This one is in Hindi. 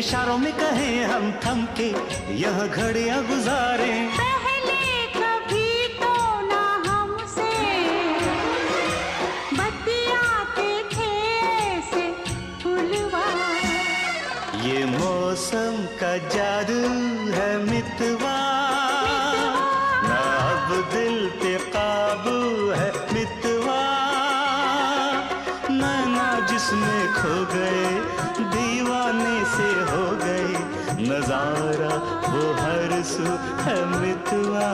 इशारों में कहें हम थम के यह घड़ियां गुजारे। पहले कभी तो ना हमसे बतियाते थे ऐसे फुलवा। ये मौसम का जादू है मितवा, ना अब दिल पे काबू है मितवा। नैना जिसमें खो गए दीवाने से हो गए, नजारा वो हर सू है मितवा।